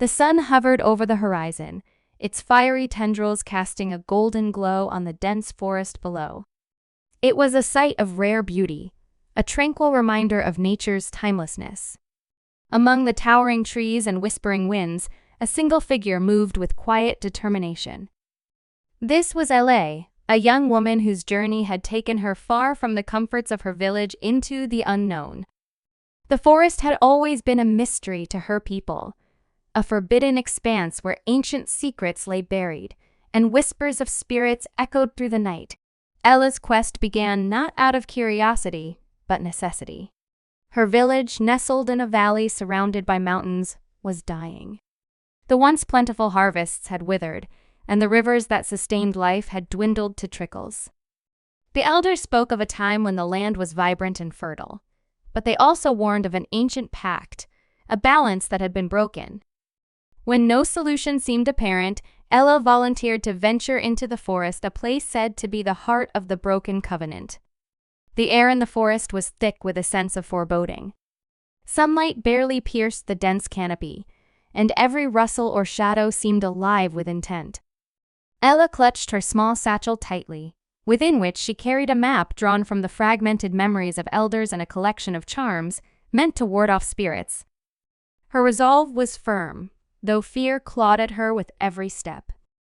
The sun hovered over the horizon, its fiery tendrils casting a golden glow on the dense forest below. It was a sight of rare beauty, a tranquil reminder of nature's timelessness. Among the towering trees and whispering winds, a single figure moved with quiet determination. This was Ella, a young woman whose journey had taken her far from the comforts of her village into the unknown. The forest had always been a mystery to her people, a forbidden expanse where ancient secrets lay buried, and whispers of spirits echoed through the night. Ella's quest began not out of curiosity, but necessity. Her village, nestled in a valley surrounded by mountains, was dying. The once plentiful harvests had withered, and the rivers that sustained life had dwindled to trickles. The elders spoke of a time when the land was vibrant and fertile, but they also warned of an ancient pact, a balance that had been broken. When no solution seemed apparent, Ella volunteered to venture into the forest, a place said to be the heart of the broken covenant. The air in the forest was thick with a sense of foreboding. Sunlight barely pierced the dense canopy, and every rustle or shadow seemed alive with intent. Ella clutched her small satchel tightly, within which she carried a map drawn from the fragmented memories of elders and a collection of charms meant to ward off spirits. Her resolve was firm, though fear clawed at her with every step.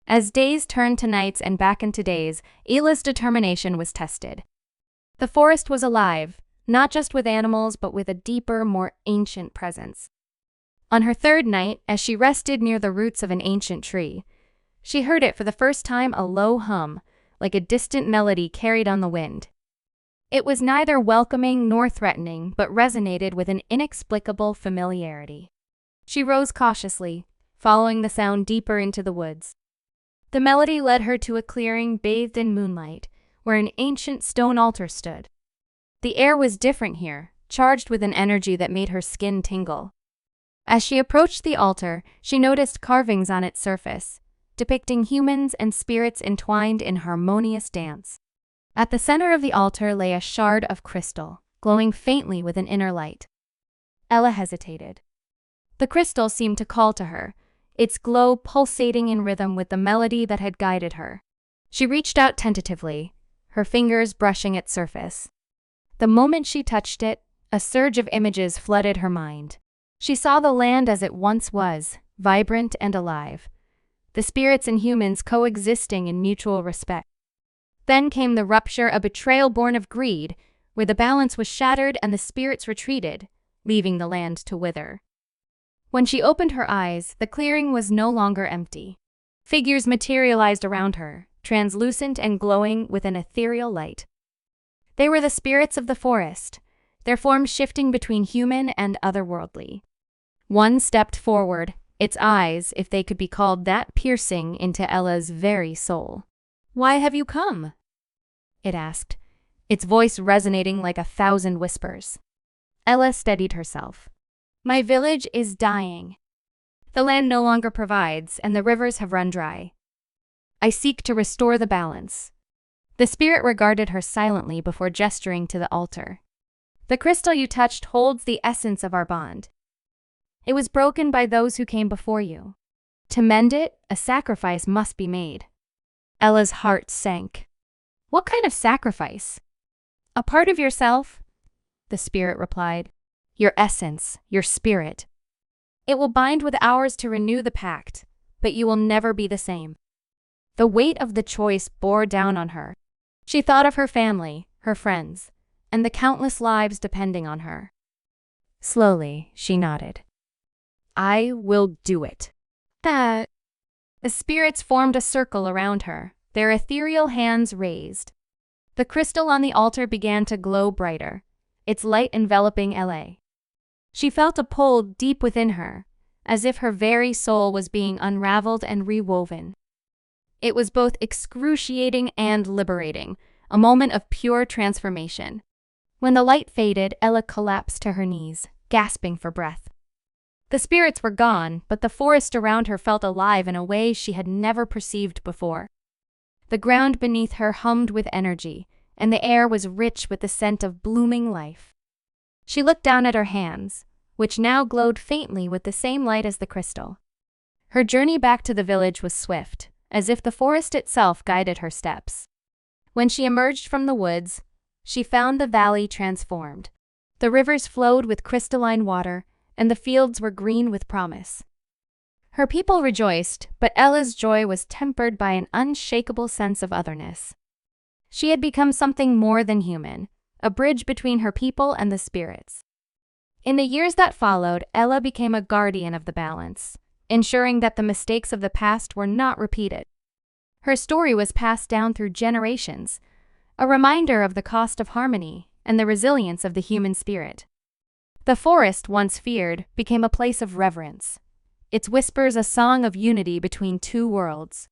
As days turned to nights and back into days, Ella's determination was tested. The forest was alive, not just with animals but with a deeper, more ancient presence. On her third night, as she rested near the roots of an ancient tree, she heard it for the first time, a low hum, like a distant melody carried on the wind. It was neither welcoming nor threatening, but resonated with an inexplicable familiarity. She rose cautiously, following the sound deeper into the woods. The melody led her to a clearing bathed in moonlight, where an ancient stone altar stood. The air was different here, charged with an energy that made her skin tingle. As she approached the altar, she noticed carvings on its surface, depicting humans and spirits entwined in harmonious dance. At the center of the altar lay a shard of crystal, glowing faintly with an inner light. Ella hesitated. The crystal seemed to call to her, its glow pulsating in rhythm with the melody that had guided her. She reached out tentatively, her fingers brushing its surface. The moment she touched it, a surge of images flooded her mind. She saw the land as it once was, vibrant and alive, the spirits and humans coexisting in mutual respect. Then came the rupture, a betrayal born of greed, where the balance was shattered and the spirits retreated, leaving the land to wither. When she opened her eyes, the clearing was no longer empty. Figures materialized around her, translucent and glowing with an ethereal light. They were the spirits of the forest, their forms shifting between human and otherworldly. One stepped forward, its eyes, if they could be called that, piercing into Ella's very soul. "Why have you come?" it asked, its voice resonating like 1,000 whispers. Ella steadied herself. "My village is dying. The land no longer provides, and the rivers have run dry. I seek to restore the balance." The spirit regarded her silently before gesturing to the altar. "The crystal you touched holds the essence of our bond. It was broken by those who came before you. To mend it, a sacrifice must be made." Ella's heart sank. "What kind of sacrifice?" "A part of yourself," the spirit replied. "Your essence, your spirit. It will bind with ours to renew the pact, but you will never be the same." The weight of the choice bore down on her. She thought of her family, her friends, and the countless lives depending on her. Slowly, she nodded. "I will do it." The spirits formed a circle around her, their ethereal hands raised. The crystal on the altar began to glow brighter, its light enveloping Ella. She felt a pull deep within her, as if her very soul was being unraveled and rewoven. It was both excruciating and liberating, a moment of pure transformation. When the light faded, Ella collapsed to her knees, gasping for breath. The spirits were gone, but the forest around her felt alive in a way she had never perceived before. The ground beneath her hummed with energy, and the air was rich with the scent of blooming life. She looked down at her hands, which now glowed faintly with the same light as the crystal. Her journey back to the village was swift, as if the forest itself guided her steps. When she emerged from the woods, she found the valley transformed. The rivers flowed with crystalline water, and the fields were green with promise. Her people rejoiced, but Ella's joy was tempered by an unshakable sense of otherness. She had become something more than human, a bridge between her people and the spirits. In the years that followed, Ella became a guardian of the balance, ensuring that the mistakes of the past were not repeated. Her story was passed down through generations, a reminder of the cost of harmony and the resilience of the human spirit. The forest, once feared, became a place of reverence, its whispers a song of unity between two worlds.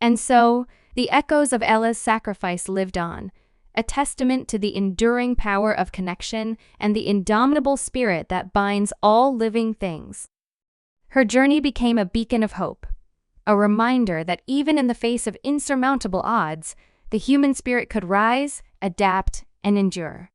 And so, the echoes of Ella's sacrifice lived on, a testament to the enduring power of connection and the indomitable spirit that binds all living things. Her journey became a beacon of hope, a reminder that even in the face of insurmountable odds, the human spirit could rise, adapt, and endure.